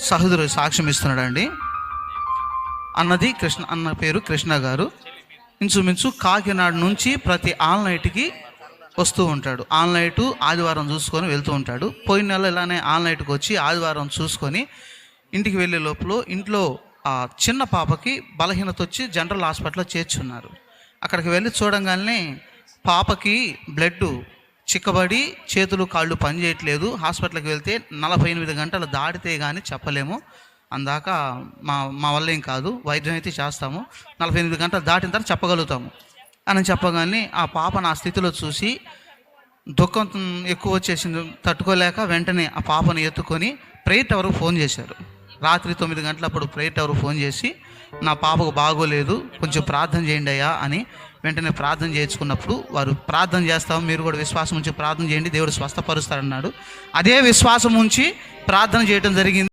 సహోదరు సాక్ష్యం ఇస్తున్నాడండి. అన్న పేరు కృష్ణ గారు. ఇంచుమించు కాకినాడ నుంచి ప్రతి ఆన్లైట్కి వస్తూ ఉంటాడు. ఆన్లైట్ ఆదివారం చూసుకొని వెళ్తూ ఉంటాడు. పోయిన నెల ఇలానే ఆన్లైట్కి వచ్చి ఆదివారం చూసుకొని ఇంటికి వెళ్ళే లోపల ఇంట్లో చిన్న పాపకి బలహీనత వచ్చి జనరల్ హాస్పిటల్లో చేర్చున్నారు. అక్కడికి వెళ్ళి చూడంగానే పాపకి బ్లడ్ చిక్కబడి చేతులు కాళ్ళు పనిచేయట్లేదు. హాస్పిటల్కి వెళ్తే 48 గంటలు దాటితే కానీ చెప్పలేము, అందాక మా వల్ల ఏం కాదు, వైద్యం అయితే చేస్తాము, 48 గంటలు దాటిన తర్వాత చెప్పగలుగుతాము అని చెప్పగానే ఆ పాప నా స్థితిలో చూసి దుఃఖం ఎక్కువ వచ్చేసింది, తట్టుకోలేక వెంటనే ఆ పాపను ఎత్తుకొని ప్రేయర్ టవర్కు ఫోన్ చేశారు. రాత్రి 9 గంటలప్పుడు ప్రేయర్ టవర్కు ఫోన్ చేసి నా పాపకు బాగోలేదు, కొంచెం ప్రార్థన చేయండి అయ్యా అని వెంటనే ప్రార్థన చేయించుకున్నప్పుడు వారు ప్రార్థన చేస్తాము, మీరు కూడా విశ్వాసం ఉంచి ప్రార్థన చేయండి, దేవుడు స్వస్థపరుస్తాడన్నాడు. అదే విశ్వాసం ఉంచి ప్రార్థన చేయడం జరిగింది.